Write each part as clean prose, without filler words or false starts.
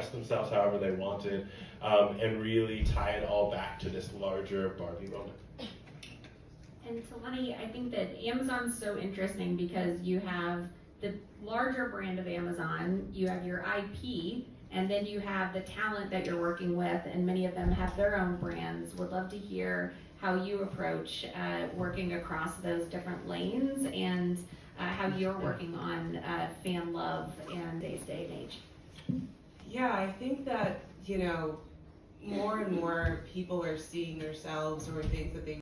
themselves however they wanted, and really tie it all back to this larger Barbie moment. And Talani, I think that Amazon's so interesting because you have the larger brand of Amazon, you have your IP, and then you have the talent that you're working with, and many of them have their own brands. Would love to hear how you approach working across those different lanes and how you're working on fan love in today's day and age. Yeah, I think that, more and more people are seeing themselves or things that they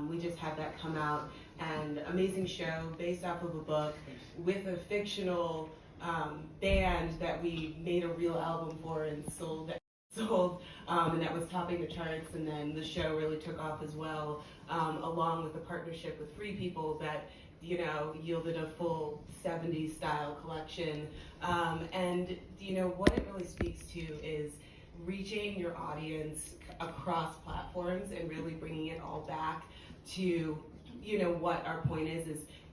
we just had that come out, and amazing show based off of a book with a fictional band that we made a real album for and sold, and that was topping the charts, and then the show really took off as well, along with a partnership with Free People that yielded a full 70s style collection. And what it really speaks to is reaching your audience across platforms and really bringing it all back to what our point is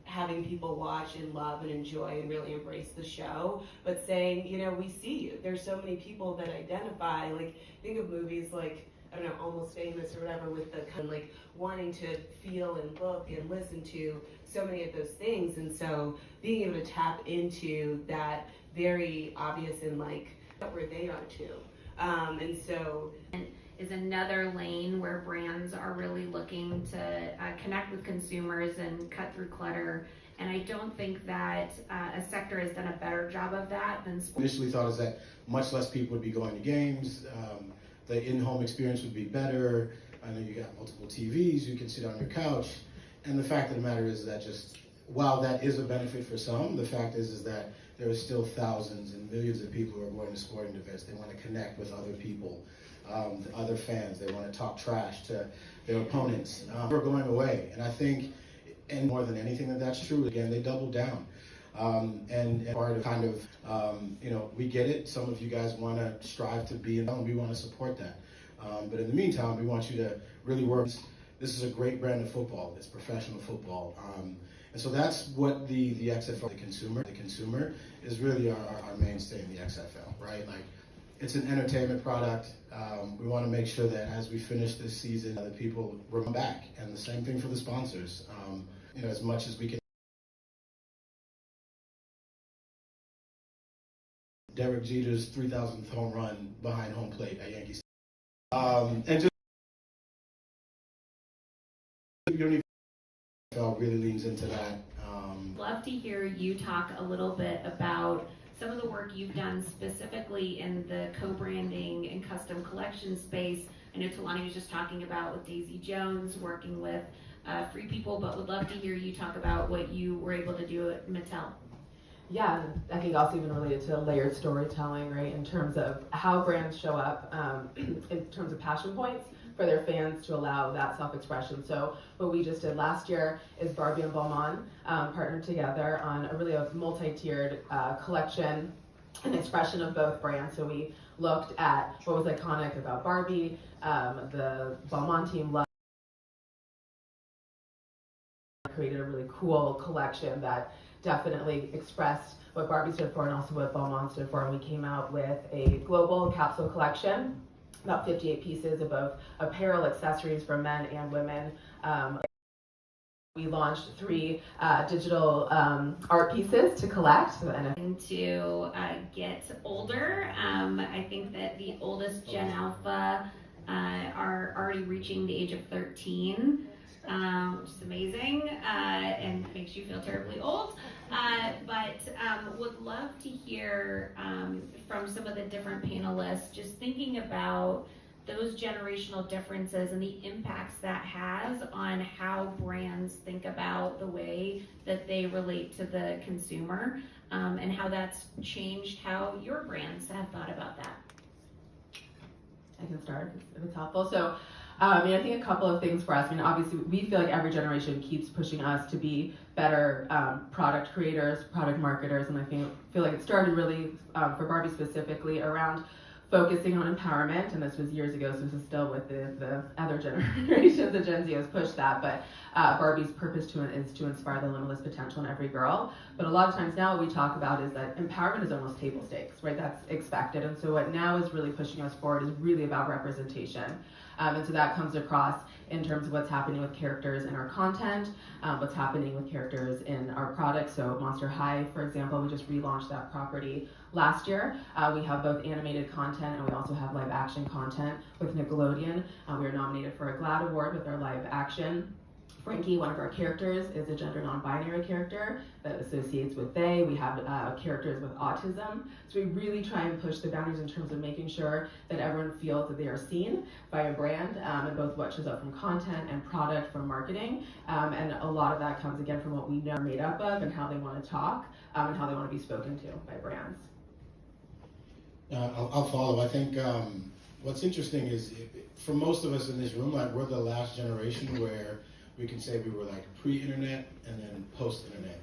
having people watch and love and enjoy and really embrace the show, but saying, we see you. There's so many people that identify, like, think of movies like, I don't know, Almost Famous or whatever, with the kind of like wanting to feel and look and listen to so many of those things. And so being able to tap into that very obvious and like where they are too. And so is another lane where brands are really looking to connect with consumers and cut through clutter. And I don't think that a sector has done a better job of that than sports. Initially thought is that much less people would be going to games, the in-home experience would be better. I know you got multiple TVs, you can sit on your couch. And the fact of the matter is that while that is a benefit for some, the fact is that there are still thousands and millions of people who are going to sporting events. They want to connect with other people, other fans. They want to talk trash to their opponents. We're going away. And I think, and more than anything that's true, again, they doubled down. And part of kind of, we get it. Some of you guys want to strive to be in, and we want to support that. But in the meantime, we want you to really work. This is a great brand of football. It's professional football. And so that's what the XFL, the consumer is really our mainstay in the XFL, right? Like, it's an entertainment product. We want to make sure that as we finish this season, that people come back. And the same thing for the sponsors. As much as we can. Derek Jeter's 3,000th home run behind home plate at Yankee Stadium. And just really leans into that. Love to hear you talk a little bit about some of the work you've done specifically in the co-branding and custom collection space. I know Talani was just talking about with Daisy Jones, working with Free People, but would love to hear you talk about what you were able to do at Mattel. Yeah, I think also even related to layered storytelling, right, in terms of how brands show up in terms of passion points for their fans to allow that self-expression. So what we just did last year is Barbie and Beaumont partnered together on a multi-tiered collection and expression of both brands. So we looked at what was iconic about Barbie, the Beaumont team loved, created a really cool collection that definitely expressed what Barbie stood for and also what Beaumont stood for. And we came out with a global capsule collection, about 58 pieces of both apparel, accessories for men and women. We launched 3 digital art pieces to collect. To get older, I think that the oldest Gen Alpha are already reaching the age of 13. Which is amazing and makes you feel terribly old. But would love to hear from some of the different panelists, just thinking about those generational differences and the impacts that has on how brands think about the way that they relate to the consumer, and how that's changed how your brands have thought about that. I can start if it's helpful. So I think a couple of things for us. Obviously, we feel like every generation keeps pushing us to be better product creators, product marketers, and I feel like it started really for Barbie specifically around focusing on empowerment, and this was years ago, so this is still with the other generations, the Gen Z has pushed that, but Barbie's purpose is to inspire the limitless potential in every girl. But a lot of times now what we talk about is that empowerment is almost table stakes, right? That's expected, and so what now is really pushing us forward is really about representation. And so that comes across in terms of what's happening with characters in our content, what's happening with characters in our products. So Monster High, for example, we just relaunched that property last year. We have both animated content and we also have live action content with Nickelodeon. We were nominated for a GLAAD award with our live action. Frankie, one of our characters, is a gender non-binary character that associates with they. We have characters with autism. So we really try and push the boundaries in terms of making sure that everyone feels that they are seen by a brand, and both what shows up from content and product from marketing. And a lot of that comes again from what we know are made up of and how they want to talk and how they want to be spoken to by brands. I'll follow. I think what's interesting is for most of us in this room, like we're the last generation where we can say we were like pre-internet and then post-internet.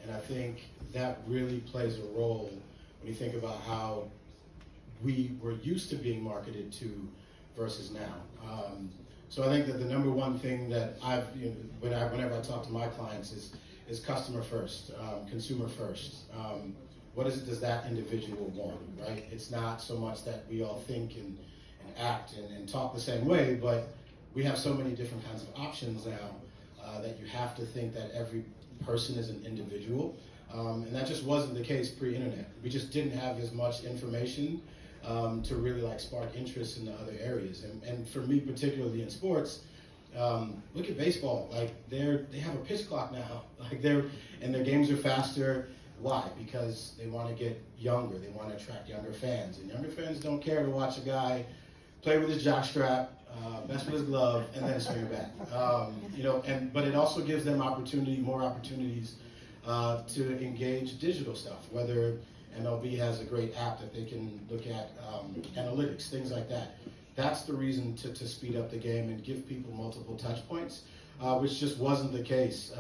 And I think that really plays a role when you think about how we were used to being marketed to versus now. So I think that the number one thing that whenever I talk to my clients is customer first, consumer first. What is it does that individual want, right? It's not so much that we all think and act and talk the same way, but we have so many different kinds of options now that you have to think that every person is an individual. And that just wasn't the case pre-internet. We just didn't have as much information to really like spark interest in the other areas. And for me, particularly in sports, look at baseball. Like they have a pitch clock now. Like their games are faster. Why? Because they want to get younger. They want to attract younger fans. And younger fans don't care to watch a guy play with his jockstrap, mess with his glove, and then swing it back. But it also gives them more opportunities to engage digital stuff, whether MLB has a great app that they can look at analytics, things like that. That's the reason to speed up the game and give people multiple touch points, which just wasn't the case,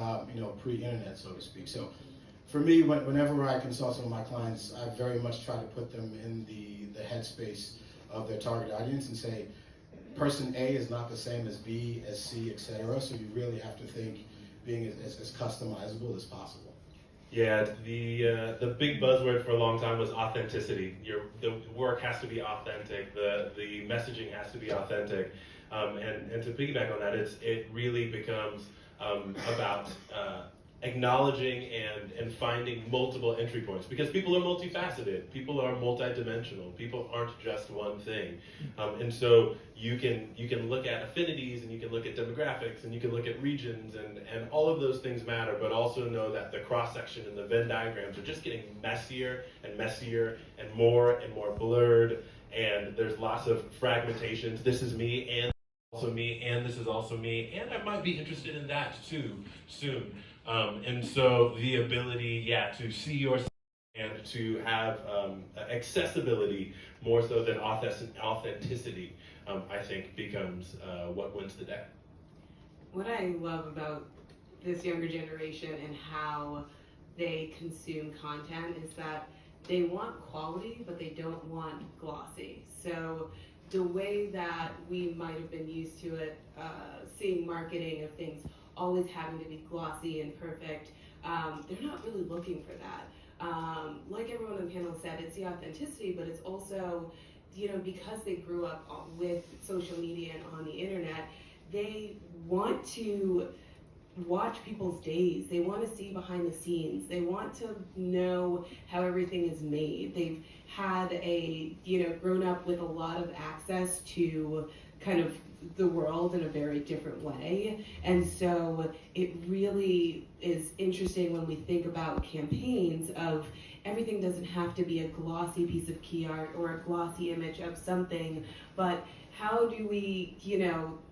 pre-internet, so to speak. So for me, whenever I consult some of my clients, I very much try to put them in the headspace of their target audience and say, person A is not the same as B, as C, etc. So you really have to think being as customizable as possible. Yeah, the big buzzword for a long time was authenticity. The work has to be authentic. The messaging has to be authentic. And to piggyback on that, it really becomes about acknowledging and finding multiple entry points, because people are multifaceted, people are multidimensional, people aren't just one thing, and so you can look at affinities and you can look at demographics and you can look at regions and all of those things matter, but also know that the cross section and the Venn diagrams are just getting messier and messier and more blurred, and there's lots of fragmentations. This is me and also me and this is also me and I might be interested in that too soon. And so the ability, to see yourself and to have accessibility more so than authenticity, I think becomes what wins the day. What I love about this younger generation and how they consume content is that they want quality, but they don't want glossy. So the way that we might have been used to it, seeing marketing of things always having to be glossy and perfect, they're not really looking for that. Like everyone on the panel said, it's the authenticity, but it's also, because they grew up with social media and on the internet, they want to watch people's days. They want to see behind the scenes. They want to know how everything is made. They've had grown up with a lot of access to kind of the world in a very different way. And so it really is interesting when we think about campaigns of everything doesn't have to be a glossy piece of key art or a glossy image of something, but how do we,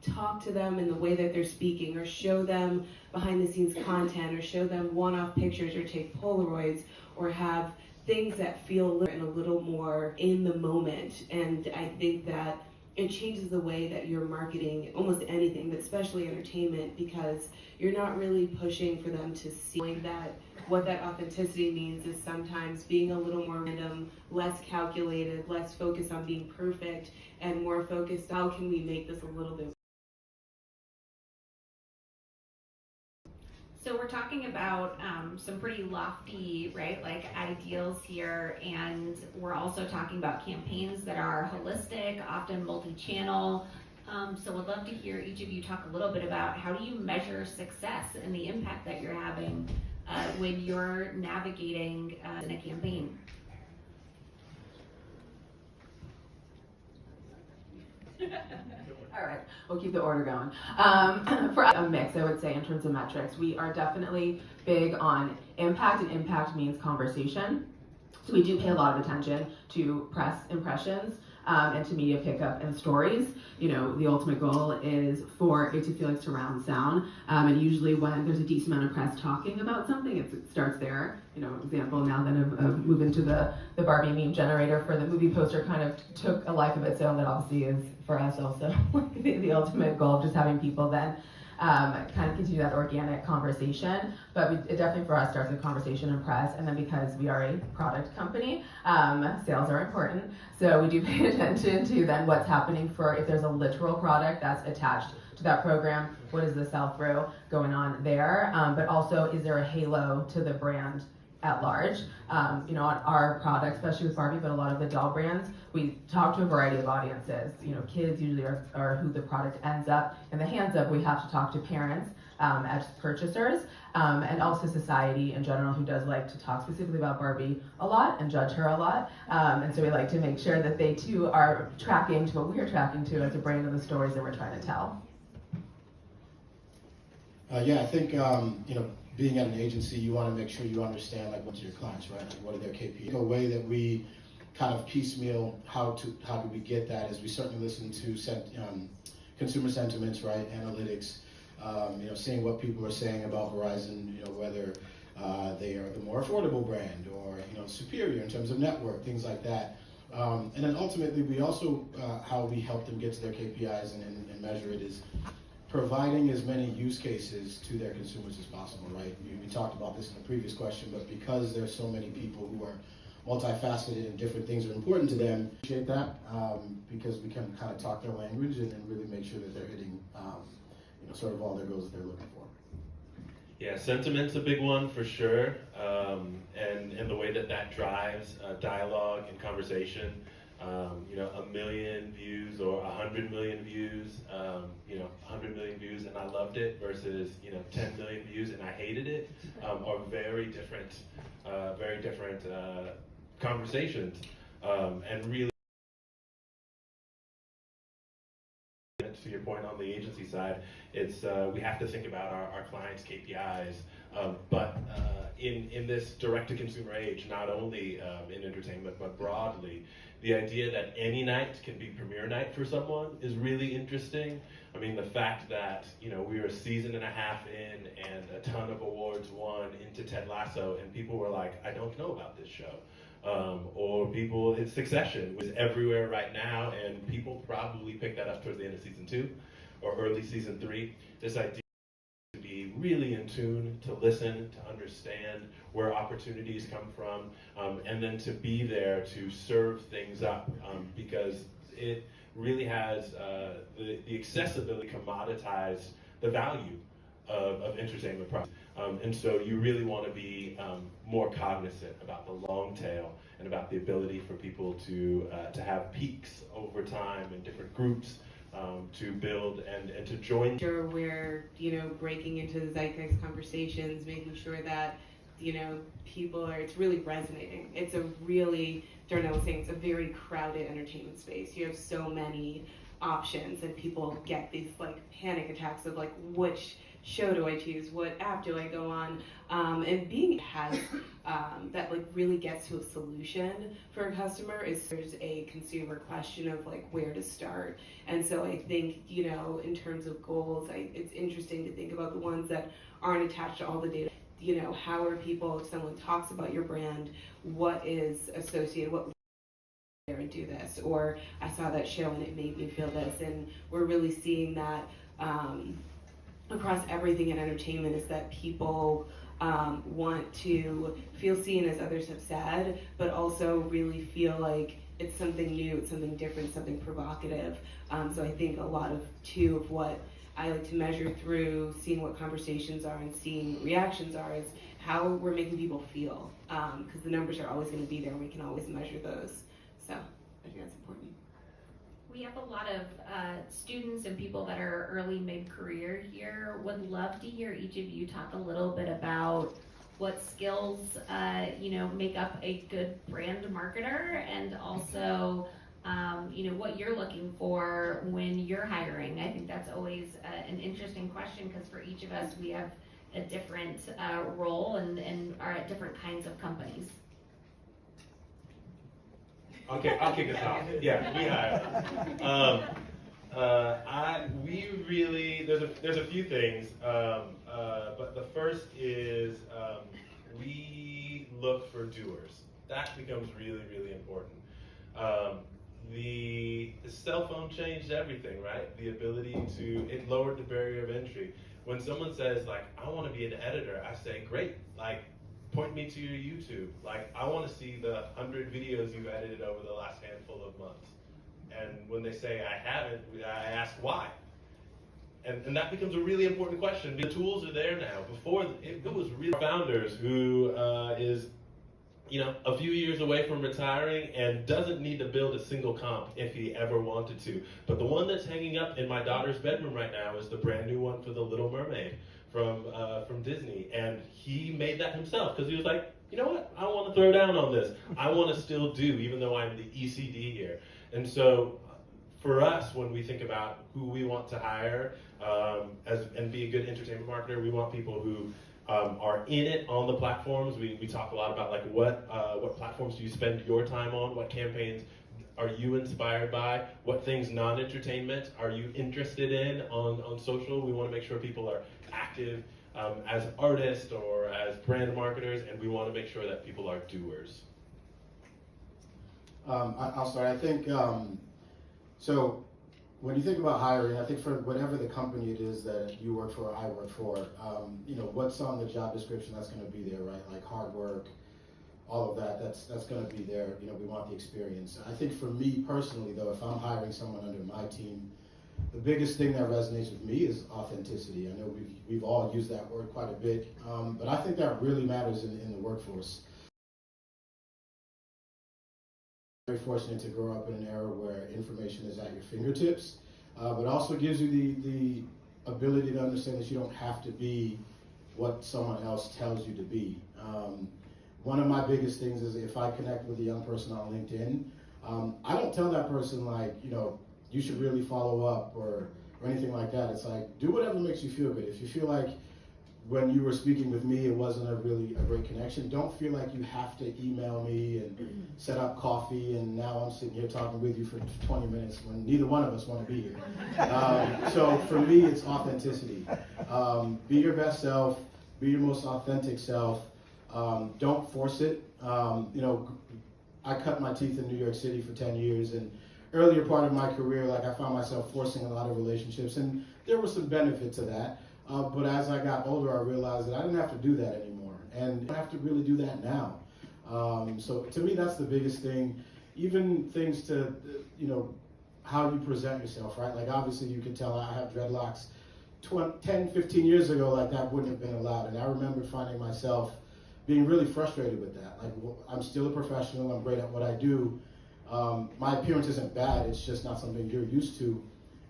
talk to them in the way that they're speaking, or show them behind the scenes content, or show them one-off pictures, or take Polaroids, or have things that feel a little more in the moment. And I think that it changes the way that you're marketing almost anything, but especially entertainment, because you're not really pushing for them to see that what that authenticity means is sometimes being a little more random, less calculated, less focused on being perfect, and more focused on how can we make this a little bit. So we're talking about some pretty lofty, right, like ideals here, and we're also talking about campaigns that are holistic, often multi-channel. So we'd love to hear each of you talk a little bit about how do you measure success and the impact that you're having when you're navigating in a campaign. All right, we'll keep the order going. For a mix, I would say, in terms of metrics, we are definitely big on impact, and impact means conversation. So we do pay a lot of attention to press impressions and to media pickup and stories. You know, the ultimate goal is for it to feel like surround sound. And usually when there's a decent amount of press talking about something, it starts there. You know, example now that of moving to the Barbie meme generator for the movie poster kind of took a life of its own. That obviously is for us also the ultimate goal of just having people then kind of continue that organic conversation. But it definitely for us starts with conversation and press, and then because we are a product company, sales are important. So we do pay attention to then what's happening for if there's a literal product that's attached to that program, what is the sell-through going on there? But also, is there a halo to the brand at large? You know, on our product, especially with Barbie, but a lot of the doll brands, we talk to a variety of audiences. You know, kids usually are who the product ends up in the hands of. We have to talk to parents as purchasers, and also society in general, who does like to talk specifically about Barbie a lot and judge her a lot. And so we like to make sure that they too are tracking to what we're tracking to as a brand and the stories that we're trying to tell. Yeah, I think, you know, being at an agency, you want to make sure you understand, like, what's your clients, right? Like, what are their KPIs? A way that we kind of piecemeal how do we get that is we certainly listen to consumer sentiments, right? Analytics, you know, seeing what people are saying about Verizon, you know, whether they are the more affordable brand or, you know, superior in terms of network, things like that. And then ultimately, we also, how we help them get to their KPIs and measure it is providing as many use cases to their consumers as possible, right? We talked about this in the previous question, but because there's so many people who are multifaceted and different things are important to them, appreciate that because we can kind of talk their language and really make sure that they're hitting, you know, sort of all their goals that they're looking for. Yeah, sentiment's a big one for sure, and the way that drives dialogue and conversation. You know, 1 million views or 100 million views, you know, 100 million views and I loved it versus, you know, 10 million views and I hated it, are very different conversations, and really, to your point on the agency side, it's we have to think about our clients' KPIs, but in this direct-to-consumer age, not only in entertainment but broadly, the idea that any night can be premiere night for someone is really interesting. I mean, the fact that, you know, we were a season and a half in and a ton of awards won into Ted Lasso, and people were like, I don't know about this show. Or people, it's Succession was everywhere right now, and people probably picked that up towards the end of season 2 or early season 3. This idea to be really in tune, to listen, to understand where opportunities come from, and then to be there to serve things up, because it really has the accessibility commoditize the value of entertainment products. And so you really want to be more cognizant about the long tail and about the ability for people to have peaks over time in different groups, to build and to join. Sure, we're, you know, breaking into the zeitgeist conversations, making sure that, you know, it's really resonating. It's a really, Darnell was saying, it's a very crowded entertainment space. You have so many options and people get these like panic attacks of like, which show do I choose? What app do I go on? And being has that like really gets to a solution for a customer is there's a consumer question of like where to start. And so I think, you know, in terms of goals, it's interesting to think about the ones that aren't attached to all the data. You know, how are people, if someone talks about your brand, what is associated, what there and do this, or I saw that show and it made me feel this, and we're really seeing that across everything in entertainment is that people want to feel seen, as others have said, but also really feel like it's something new, it's something different, something provocative. So I think a lot of what I like to measure through seeing what conversations are and seeing what reactions are is how we're making people feel, because the numbers are always going to be there and we can always measure those. So I think that's important. We have a lot of students and people that are early mid-career here. Would love to hear each of you talk a little bit about what skills make up a good brand marketer, and also what you're looking for when you're hiring. I think that's always an interesting question, because for each of us we have a different role and are at different kinds of companies. Okay, I'll kick us off. Yeah, we hire. There's a few things, but the first is we look for doers. That becomes really, really important. The cell phone changed everything, right? The ability it lowered the barrier of entry. When someone says, like, I want to be an editor, I say, great, like, point me to your YouTube. Like, I want to see the 100 videos you've edited over the last handful of months. And when they say I haven't, I ask why. And that becomes a really important question. The tools are there now. Before, it was real founders who is a few years away from retiring and doesn't need to build a single comp if he ever wanted to. But the one that's hanging up in my daughter's bedroom right now is the brand new one for The Little Mermaid from Disney. And he made that himself because he was like, you know what? I want to throw down on this. I want to still do, even though I'm the ECD here. And so for us, when we think about who we want to hire and be a good entertainment marketer, we want people who are in it on the platforms. We talk a lot about like what platforms do you spend your time on? What campaigns are you inspired by? What things non-entertainment are you interested in on social? We want to make sure people are active as artists or as brand marketers, and we want to make sure that people are doers. I'll start. I think so. When you think about hiring, I think for whatever the company it is that you work for, or I work for, what's on the job description, that's going to be there, right? Like hard work, all of that, that's going to be there. We want the experience. I think for me personally, though, if I'm hiring someone under my team, the biggest thing that resonates with me is authenticity. I know we've all used that word quite a bit, but I think that really matters in the workforce. Very fortunate to grow up in an era where information is at your fingertips, but also gives you the ability to understand that you don't have to be what someone else tells you to be. One of my biggest things is if I connect with a young person on LinkedIn, I don't tell that person like, you should really follow up or anything like that. It's like, do whatever makes you feel good. If you feel like when you were speaking with me, it wasn't a great connection, don't feel like you have to email me and set up coffee and now I'm sitting here talking with you for 20 minutes when neither one of us want to be here. So for me, it's authenticity. Be your best self, be your most authentic self. Don't force it. I cut my teeth in New York City for 10 years, and earlier part of my career, I found myself forcing a lot of relationships, and there was some benefit to that. But as I got older, I realized that I didn't have to do that anymore, and I don't have to really do that now. So to me, that's the biggest thing. Even things to, how you present yourself, right? Like obviously you can tell I have dreadlocks. 10, 15 years ago, that wouldn't have been allowed, and I remember finding myself being really frustrated with that. I'm still a professional, I'm great at what I do. My appearance isn't bad, it's just not something you're used to.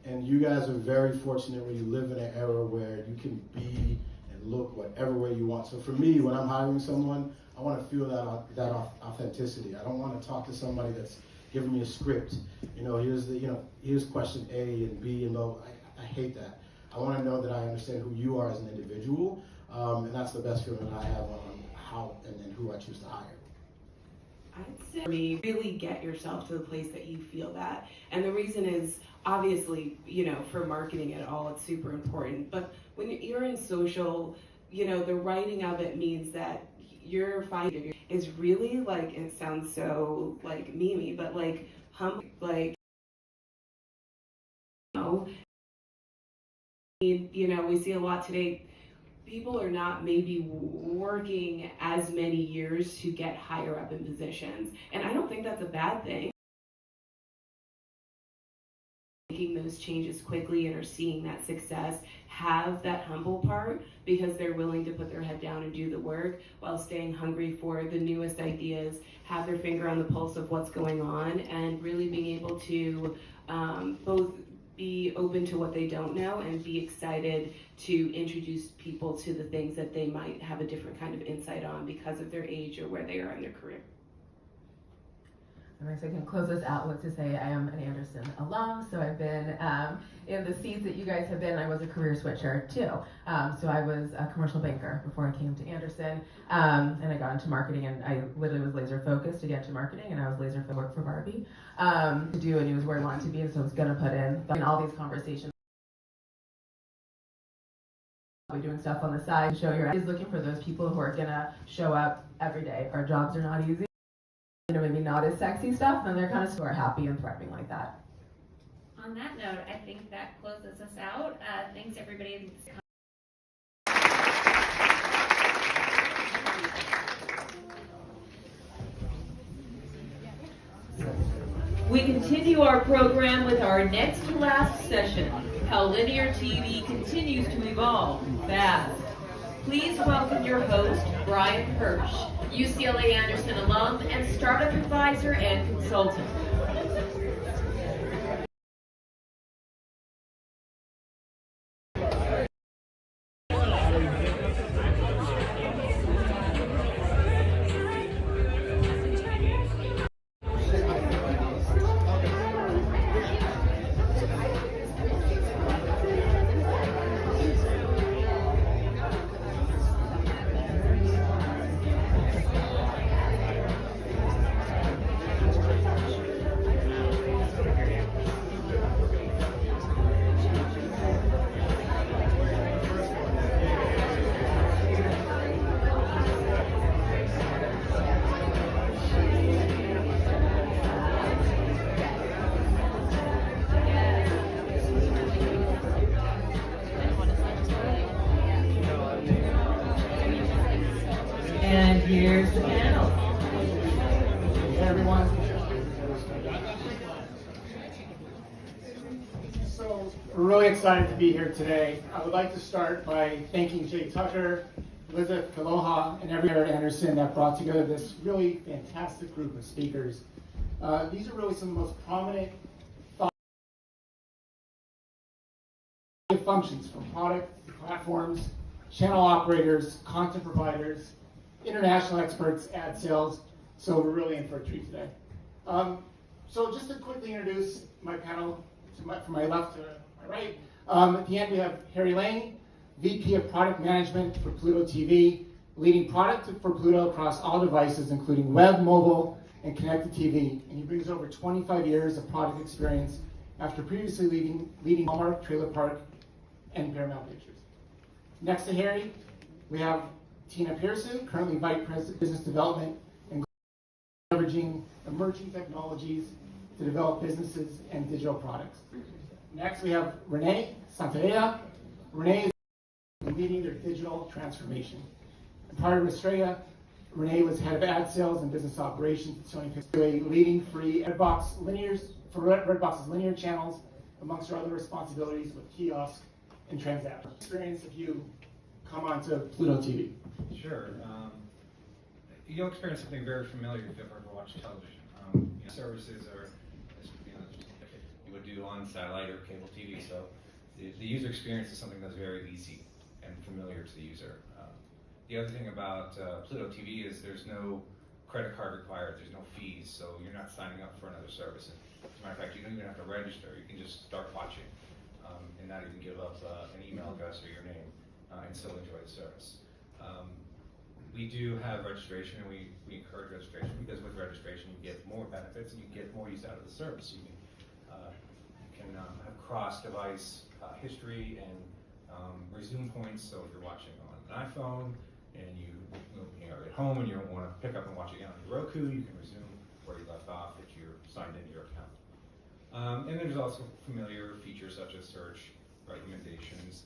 And you guys are very fortunate where you live in an era where you can be and look whatever way you want. So for me, when I'm hiring someone, I want to feel that authenticity. I don't want to talk to somebody that's giving me a script. Here's question A and B and O. I hate that. I want to know that I understand who you are as an individual, and that's the best feeling I have on how and who I choose to hire. I'd say really get yourself to the place that you feel that. And the reason is, obviously, for marketing at all, it's super important. But when you're in social, the writing of it means that your finding is really it sounds so memey, but humble, we see a lot today. people are not maybe working as many years to get higher up in positions. And I don't think that's a bad thing. Making those changes quickly and are seeing that success have that humble part because they're willing to put their head down and do the work while staying hungry for the newest ideas, have their finger on the pulse of what's going on, and really being able to both be open to what they don't know and be excited to introduce people to the things that they might have a different kind of insight on because of their age or where they are in their career. And I can close this out with to say I am an Anderson alum, so I've been in the seats that you guys have been. I was a career switcher too. So I was a commercial banker before I came to Anderson, and I got into marketing, and I literally was laser focused to get to marketing, and I was laser focused to work for Barbie to do, and it was where I wanted to be, and so I was going to put in all these conversations. We're doing stuff on the side to show your is looking for those people who are going to show up every day. Our jobs are not easy. Maybe not as sexy stuff, and they're kind of are happy and thriving like that. On that note, I think that closes us out. Thanks everybody. We continue our program with our next to last session, how linear TV continues to evolve fast. Please welcome your host, Brian Hirsch, UCLA Anderson alum and startup advisor and consultant. And here's the panel. Hey everyone. So we're really excited to be here today. I would like to start by thanking Jay Tucker, Elizabeth Kaloha, and everyone at Anderson that brought together this really fantastic group of speakers. These are really some of the most prominent functions from product, platforms, channel operators, content providers, international experts, ad sales. So we're really in for a treat today. So just to quickly introduce my panel from my left to my right. At the end we have Harry Lane, VP of Product Management for Pluto TV, leading product for Pluto across all devices, including web, mobile, and connected TV. And he brings over 25 years of product experience after previously leading Walmart, Trailer Park, and Paramount Pictures. Next to Harry, we have Tina Pearson, currently Vice President Business Development and leveraging emerging technologies to develop businesses and digital products. Next, we have Renee Santaella. Renee is leading their digital transformation. And prior to Estrella, Renee was head of ad sales and business operations at Sony Pictures, leading free Redbox's linear channels, amongst her other responsibilities with kiosk and transaction. Experience if you come onto Pluto TV. Sure. You'll experience something very familiar if you've ever watched television. Services are, you would do on satellite or cable TV, so the user experience is something that's very easy and familiar to the user. The other thing about Pluto TV is there's no credit card required, there's no fees, so you're not signing up for another service. As a matter of fact, you don't even have to register, you can just start watching and not even give up an email address or your name and still enjoy the service. We do have registration, and we encourage registration because with registration you get more benefits and you get more use out of the service. You can have cross-device history and resume points. So if you're watching on an iPhone and you are at home and you don't want to pick up and watch it on your Roku, you can resume where you left off if you're signed into your account. And there's also familiar features such as search, recommendations,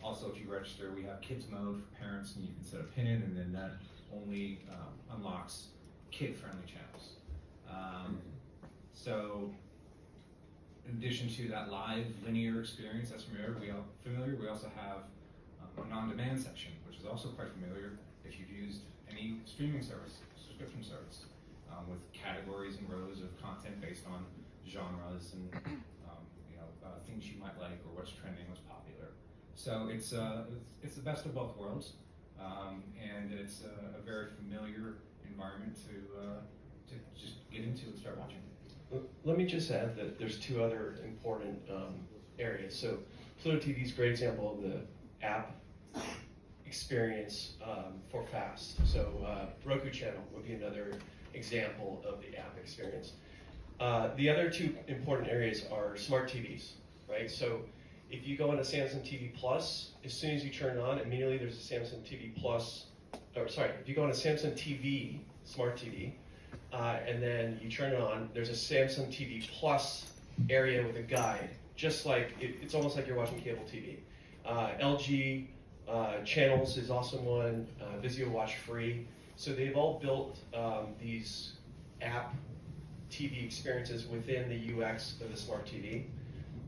Also, if you register, we have kids mode for parents, and you can set a pin, and then that only unlocks kid-friendly channels. So, in addition to that live linear experience that's familiar, we also have an on-demand section, which is also quite familiar if you've used any streaming service, subscription service, with categories and rows of content based on genres and things you might like, or what's trending, what's popular. So it's the best of both worlds, and it's a very familiar environment to just get into and start watching. Let me just add that there's two other important areas. So Pluto TV is a great example of the app experience for FAST. So Roku channel would be another example of the app experience. The other two important areas are smart TVs, right? So if you go on a Samsung TV Plus, as soon as you turn it on, immediately there's a Samsung TV Plus, if you go on a Samsung TV, smart TV, and then you turn it on, there's a Samsung TV Plus area with a guide, just like, it's almost like you're watching cable TV. LG Channels is also one, Vizio Watch Free. So they've all built these app TV experiences within the UX of the smart TV.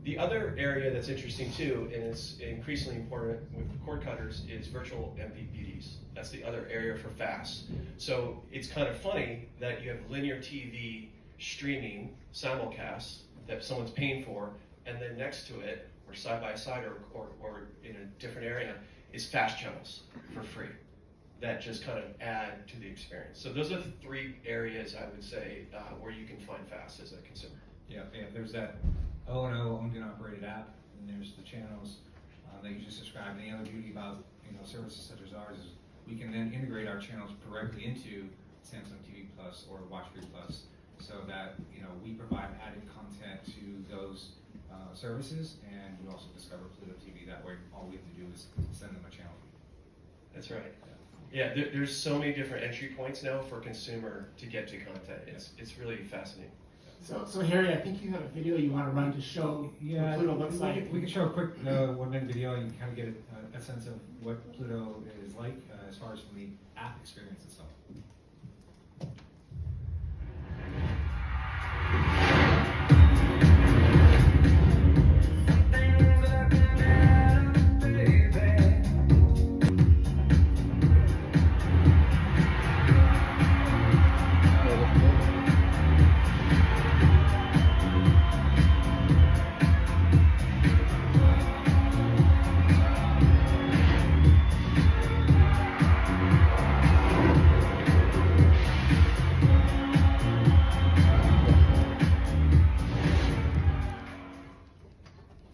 The other area that's interesting too, and it's increasingly important with cord cutters, is virtual MVPDs. That's the other area for FAST. So it's kind of funny that you have linear TV streaming simulcast that someone's paying for, and then next to it, or side by side, or in a different area, is FAST channels for free that just kind of add to the experience. So those are the three areas I would say where you can find FAST as a consumer. Yeah, there's that O&O, owned and operated app, and there's the channels that you just described. And the other beauty about services such as ours is we can then integrate our channels directly into Samsung TV Plus or Watch Free Plus, so that we provide added content to those services, and we also discover Pluto TV that way. All we have to do is send them a channel. That's right. Yeah, there's so many different entry points now for consumer to get to content. It's really fascinating. So Harry, I think you have a video you want to run to show what Pluto looks like. We can show a quick 1-minute video, and you can kind of get a sense of what Pluto is like as far as from the app experience itself.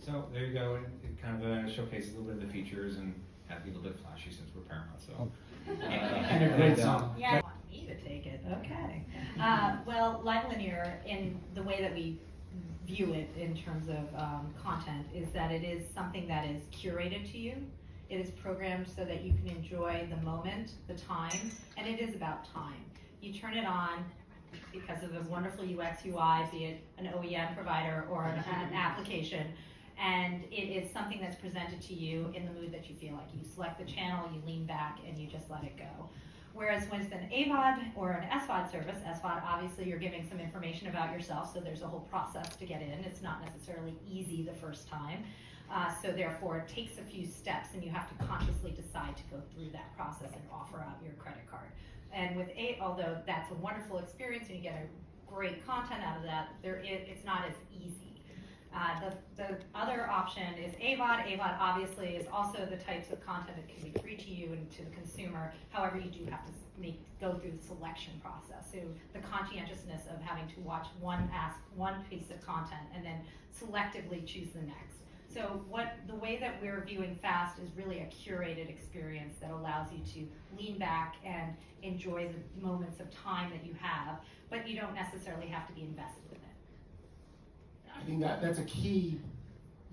So there you go. It kind of showcases a little bit of the features and had to be a little bit flashy since we're Paramount. So And a great song. Yeah, you want me to take it. Okay. Well, live linear, in the way that we view it in terms of content, is that it is something that is curated to you. It is programmed so that you can enjoy the moment, the time, and it is about time. You turn it on because of the wonderful UX UI, be it an OEM provider or an application, and it is something that's presented to you in the mood that you feel like. You select the channel, you lean back, and you just let it go. Whereas when it's an AVOD or an SVOD service, SVOD, obviously you're giving some information about yourself, so there's a whole process to get in. It's not necessarily easy the first time. So therefore it takes a few steps, and you have to consciously decide to go through that process and offer out your credit card. And with although that's a wonderful experience and you get a great content out of that, it's not as easy. The other option is AVOD. AVOD obviously is also the types of content that can be free to you and to the consumer. However, you do have to go through the selection process. So the conscientiousness of having to watch one piece of content and then selectively choose the next. So the way that we're viewing FAST is really a curated experience that allows you to lean back and enjoy the moments of time that you have, but you don't necessarily have to be invested in it. I think that's a key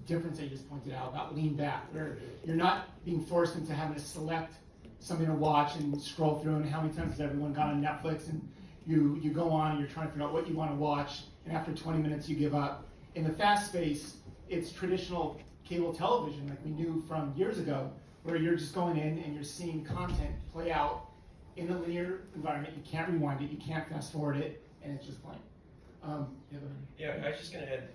difference I just pointed out about lean back, where you're not being forced into having to select something to watch and scroll through. And how many times has everyone gone on Netflix and you go on and you're trying to figure out what you want to watch, and after 20 minutes you give up. In the fast space, it's traditional cable television like we knew from years ago, where you're just going in and you're seeing content play out in a linear environment. You can't rewind it, you can't fast forward it, and it's just playing. Yeah, I was just going to add,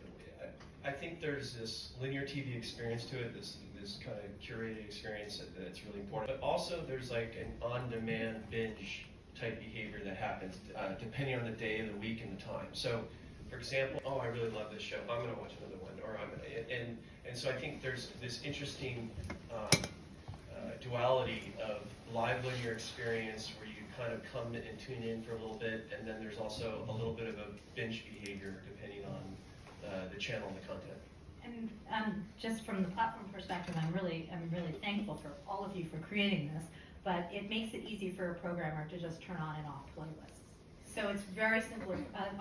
I think there's this linear TV experience to it, this kind of curated experience that's really important. But also there's like an on-demand binge type behavior that happens depending on the day of the week and the time. So, for example, oh, I really love this show, I'm going to watch another one, or and so I think there's this interesting duality of live linear experience where you kind of come and tune in for a little bit, and then there's also a little bit of a binge behavior depending on the channel and the content. And just from the platform perspective, I'm really thankful for all of you for creating this, but it makes it easy for a programmer to just turn on and off playlists. So it's very simple,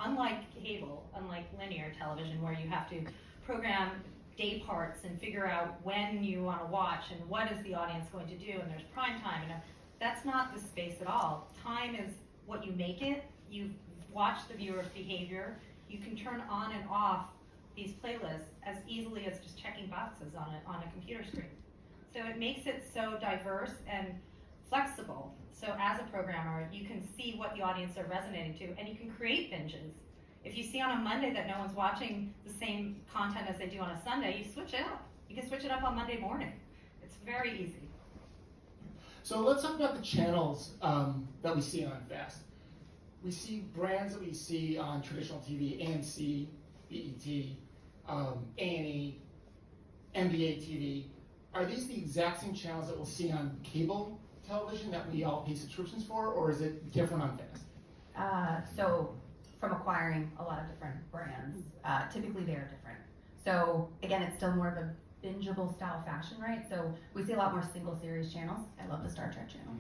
unlike cable, unlike linear television, where you have to program day parts and figure out when you want to watch and what is the audience going to do, and there's prime time, and that's not the space at all. Time is what you make it. You watch the viewer's behavior. You can turn on and off these playlists as easily as just checking boxes on a computer screen. So it makes it so diverse and flexible. So as a programmer, you can see what the audience are resonating to, and you can create binges. If you see on a Monday that no one's watching the same content as they do on a Sunday, you switch it up. You can switch it up on Monday morning. It's very easy. So let's talk about the channels that we see on FAST. We see brands that we see on traditional TV, AMC, BET, A&E, NBA TV. Are these the exact same channels that we'll see on cable television that we all pay subscriptions for, or is it different on FAST? So from acquiring a lot of different brands, typically they are different. So again, it's still more of a bingeable style fashion, right? So we see a lot more single series channels. I love the Star Trek channel.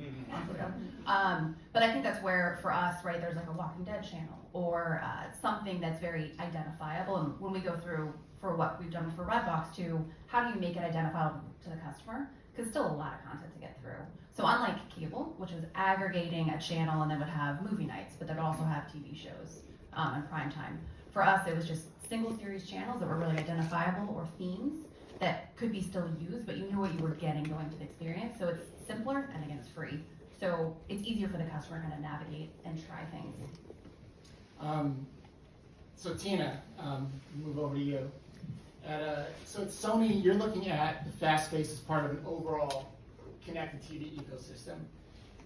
But I think that's where, for us, right, there's like a Walking Dead channel or something that's very identifiable. And when we go through for what we've done for Redbox too, how do you make it identifiable to the customer? Because still a lot of content to get through. So unlike cable, which was aggregating a channel and then would have movie nights, but they'd also have TV shows and prime time. For us, it was just single series channels that were really identifiable or themes that could be still used, but you knew what you were getting going to the experience. So it's simpler, and again, it's free. So it's easier for the customer to kind of navigate and try things. So Tina, move over to you. So at Sony, you're looking at the fast space as part of an overall connected TV ecosystem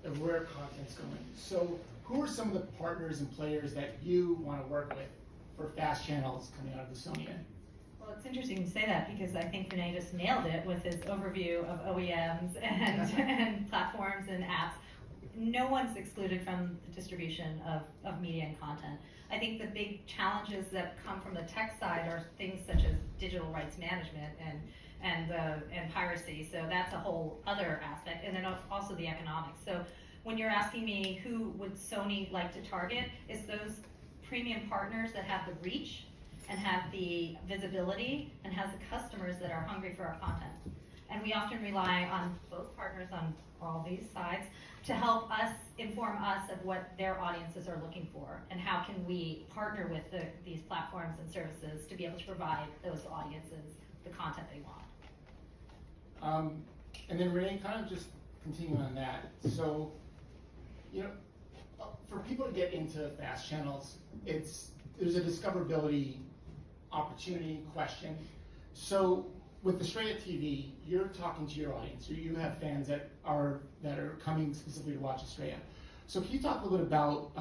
of where content's going. So who are some of the partners and players that you want to work with for fast channels coming out of the Sony end? Well, it's interesting you say that because I think Vinay just nailed it with his overview of OEMs and platforms and apps. No one's excluded from the distribution of media and content. I think the big challenges that come from the tech side are things such as digital rights management and piracy. So that's a whole other aspect, and then also the economics. So when you're asking me who would Sony like to target, it's those premium partners that have the reach and have the visibility and has the customers that are hungry for our content. And we often rely on both partners on all these sides to help us inform us of what their audiences are looking for and how can we partner with these platforms and services to be able to provide those audiences the content they want. And then Renee, kind of just continuing on that. So, for people to get into fast channels, there's a discoverability opportunity question. So with the Straight Up TV, you're talking to your audience. You have fans that are coming specifically to watch Straight Up. So can you talk a little bit about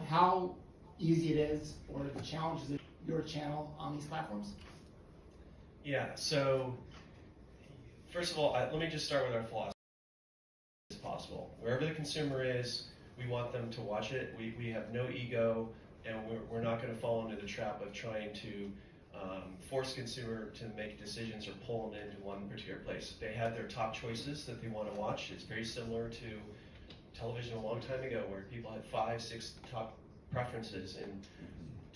how easy it is or the challenges of your channel on these platforms? Yeah. So first of all, let me just start with our philosophy. As possible, wherever the consumer is, we want them to watch it. We have no ego, and we're not going to fall into the trap of trying to force consumer to make decisions or pull them into one particular place. They have their top choices that they want to watch. It's very similar to television a long time ago, where people had 5, 6 top preferences, and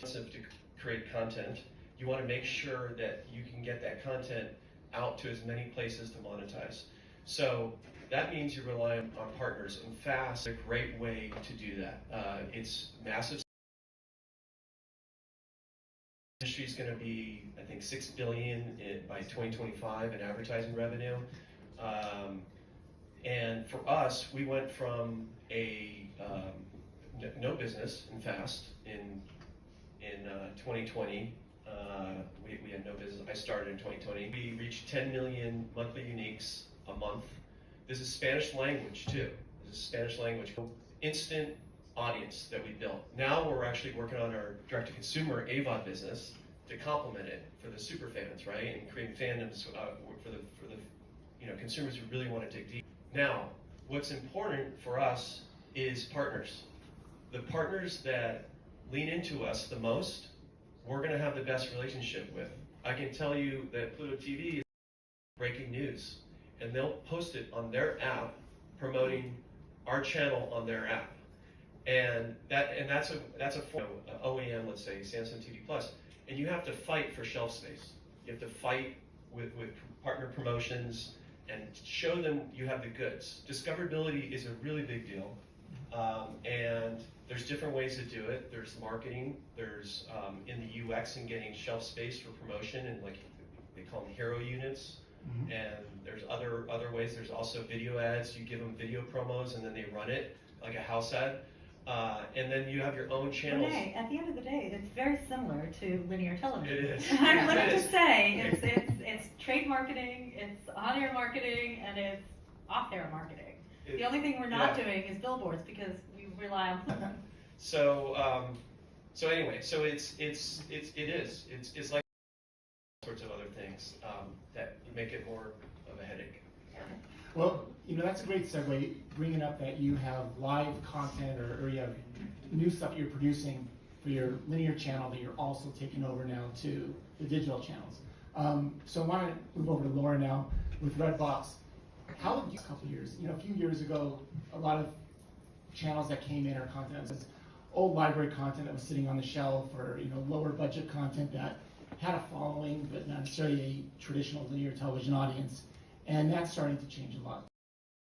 to create content, you want to make sure that you can get that content out to as many places to monetize. So that means you rely on partners, and FAST is a great way to do that. It's massive industry is going to be, I think, $6 billion by 2025 in advertising revenue. And for us, we went from a no business in FAST in 2020. We had no business. I started in 2020. We reached 10 million monthly uniques a month. This is Spanish language too. This is Spanish language. Instant audience that we built. Now we're actually working on our direct-to-consumer AVOD business to complement it for the super fans, right? And creating fandoms for the consumers who really want to dig deep. Now, what's important for us is partners. The partners that lean into us the most, we're going to have the best relationship with. I can tell you that Pluto TV is breaking news, and they'll post it on their app promoting our channel on their app. And that's a form of OEM, let's say Samsung TV Plus, and you have to fight for shelf space. You have to fight with partner promotions and show them you have the goods. Discoverability is a really big deal, and there's different ways to do it. There's marketing, there's in the UX and getting shelf space for promotion, and like they call them hero units. Mm-hmm. And there's other ways. There's also video ads. You give them video promos, and then they run it like a house ad. And then you have your own channels. Renee, at the end of the day, it's very similar to linear television. It is. Let me just say, it's trade marketing, it's on-air marketing, and it's off-air marketing. The only thing we're not doing is billboards because we rely on. So anyway, so it is like sorts of other things that make it more of a headache. Well, that's a great segue, bringing up that you have live content or you have new stuff you're producing for your linear channel that you're also taking over now to the digital channels. So I want to move over to Laura now with Redbox. How have you, a couple years, a few years ago, a lot of channels that came in or content was old library content that was sitting on the shelf or lower budget content that had a following but not necessarily a traditional linear television audience. And that's starting to change a lot.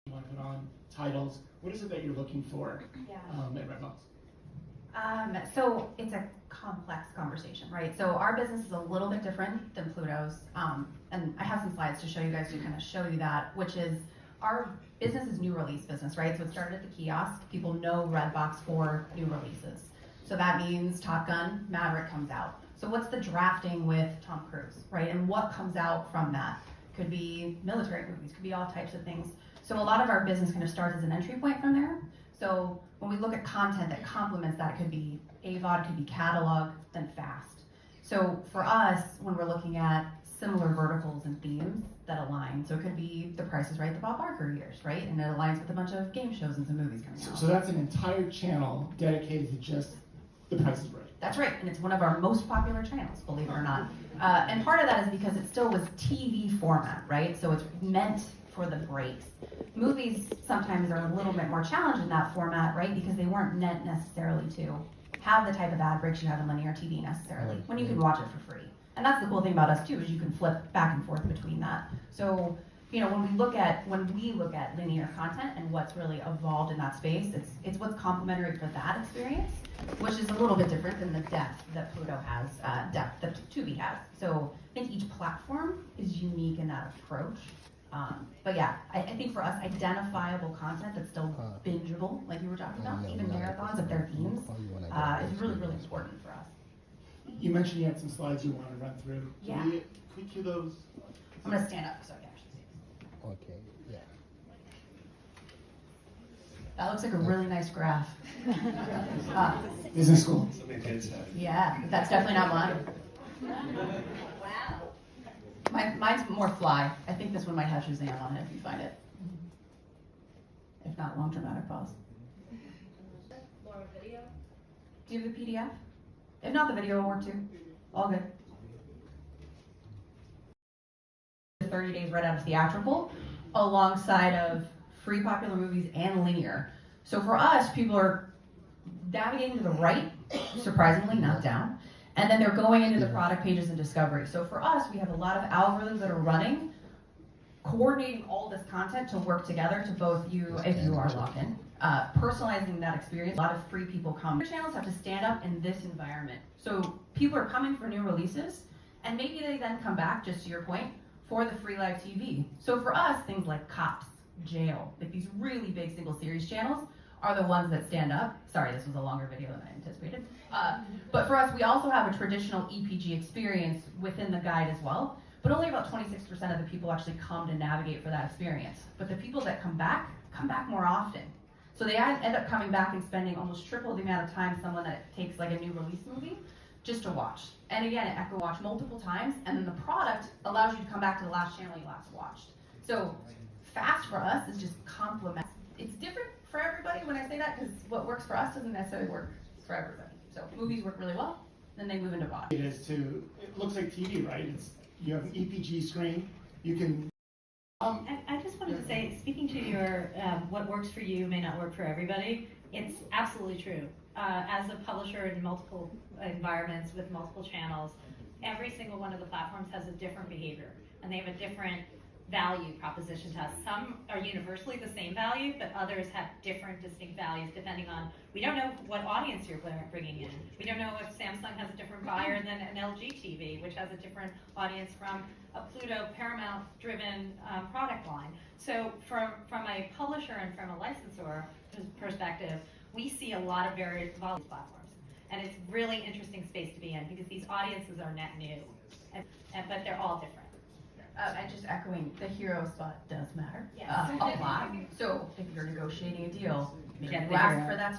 You want to put on titles. What is it that you're looking for at Redbox? So it's a complex conversation, right? So our business is a little bit different than Pluto's. And I have some slides to show you guys to kind of show you that, which is our business is new release business, right? So it started at the kiosk. People know Redbox for new releases. So that means Top Gun, Maverick comes out. So what's the drafting with Tom Cruise, right? And what comes out from that? Could be military movies, could be all types of things. So a lot of our business kind of starts as an entry point from there. So when we look at content that complements that, it could be AVOD, it could be catalog, then FAST. So for us, when we're looking at similar verticals and themes that align, so it could be The Price is Right, the Bob Barker years, right? And it aligns with a bunch of game shows and some movies coming out. So that's an entire channel dedicated to just The Price is Right. That's right, and it's one of our most popular channels, believe it or not. And part of that is because it still was TV format, right? So it's meant for the breaks. Movies sometimes are a little bit more challenged in that format, right? Because they weren't meant necessarily to have the type of ad breaks you have in linear TV necessarily, when you can watch it for free. And that's the cool thing about us too, is you can flip back and forth between that. So, when we look at linear content and what's really evolved in that space, it's what's complementary for that experience, which is a little bit different than the depth that Pluto has, depth that Tubi has. So I think each platform is unique in that approach. But yeah, I think for us, identifiable content that's still bingeable, like you were talking about, even marathons of their themes, is really, really important for us. You mentioned you had some slides you want to run through. Yeah. Can we cue those? I'm going to stand up so I can actually see. Okay, yeah. That looks like a really nice graph. Business school. Something kids have. Yeah, that's definitely not mine. Wow. Mine's more fly. I think this one might have Shazam on it if you find it. If not, long dramatic pause. Laura, video? Do you have the PDF? If not, the video will work too. All good. 30 days right out of theatrical, alongside of free popular movies and linear. So for us, people are navigating to the right, surprisingly, not down, and then they're going into the product pages and discovery. So for us, we have a lot of algorithms that are running, coordinating all this content to work together to both you, if you are logged in, personalizing that experience. A lot of free people come. Channels have to stand up in this environment. So people are coming for new releases, and maybe they then come back, just to your point, for the free live TV. So for us, things like Cops, Jail, like these really big single series channels are the ones that stand up. Sorry, this was a longer video than I anticipated. But for us, we also have a traditional EPG experience within the guide as well, but only about 26% of the people actually come to navigate for that experience. But the people that come back more often. So they end up coming back and spending almost triple the amount of time someone that takes like a new release movie just to watch. And again, Echo watch multiple times, and then the product allows you to come back to the last channel you last watched. So fast for us is just complement. It's different for everybody when I say that, because what works for us doesn't necessarily work for everybody. So movies work really well, then they move into VOD. It looks like TV, right? You have an EPG screen. You can. I just wanted to say, speaking to your what works for you may not work for everybody, it's absolutely true. As a publisher in multiple environments with multiple channels, every single one of the platforms has a different behavior, and they have a different value proposition to us. Some are universally the same value, but others have different distinct values depending on, we don't know what audience you're bringing in. We don't know if Samsung has a different buyer than an LG TV, which has a different audience from a Pluto Paramount driven product line. So from a publisher and from a licensor perspective, we see a lot of varied volume platforms. And it's really interesting space to be in because these audiences are net new, but they're all different. And just echoing, the hero spot does matter Yes. a lot. So if you're negotiating a deal, maybe Get you the ask hero. for that.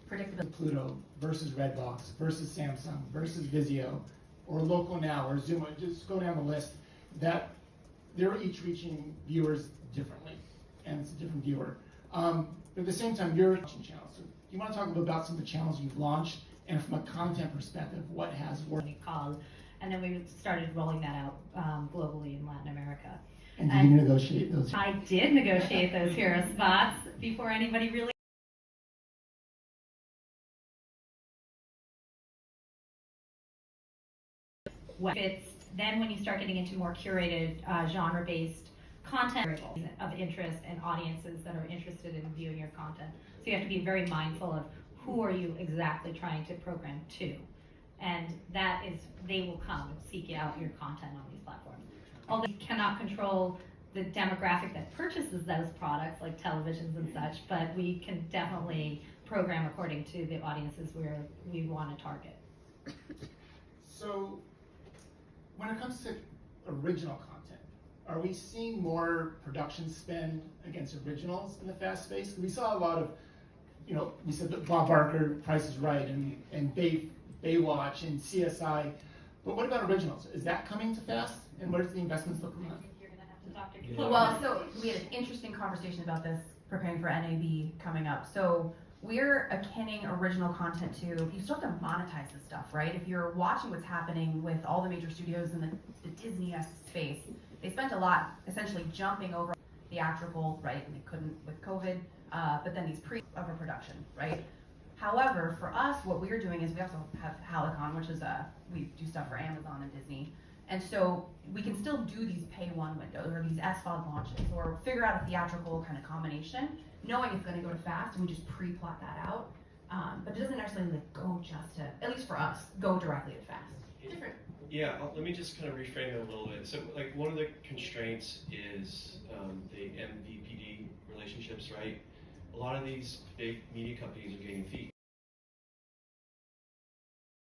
Predictable. Pluto versus Redbox versus Samsung versus Vizio or Local Now or Zuma, just go down the list, that they're each reaching viewers differently, and it's a different viewer. But at the same time, you're launching channels. So you want to talk about some of the channels you've launched, and from a content perspective, what has worked? And then we started rolling that out globally in Latin America. And do you negotiate those? I did negotiate those hero spots before anybody really. Then when you start getting into more curated genre-based content of interest and audiences that are interested in viewing your content. So you have to be very mindful of who are you exactly trying to program to. And that is, they will come and seek out your content on these platforms. Although you cannot control the demographic that purchases those products, like televisions and such, but we can definitely program according to the audiences where we want to target. So, when it comes to original content, are we seeing more production spend against originals in the fast space? We saw a lot of, we said that Bob Barker, Price is Right, and Baywatch and CSI, but what about originals? Is that coming to fast? And what does the investments look like? You're going to have to talk to Well, so we had an interesting conversation about this preparing for NAB coming up. So we're akinning original content to, you still have to monetize this stuff, right? If you're watching what's happening with all the major studios in the Disney-esque space, they spent a lot essentially jumping over theatrical, right? And they couldn't with COVID, but then these pre-overproduction, right? However, for us, what we're doing is we also have Halicon, which is we do stuff for Amazon and Disney. And so we can still do these pay one windows or these SVOD launches or figure out a theatrical kind of combination, knowing it's going to go to fast, and we just pre-plot that out. But it doesn't necessarily go just to, at least for us, go directly to fast. Different. Yeah, let me just kind of reframe it a little bit. So, like, one of the constraints is the MVPD relationships, right? A lot of these big media companies are getting a fee.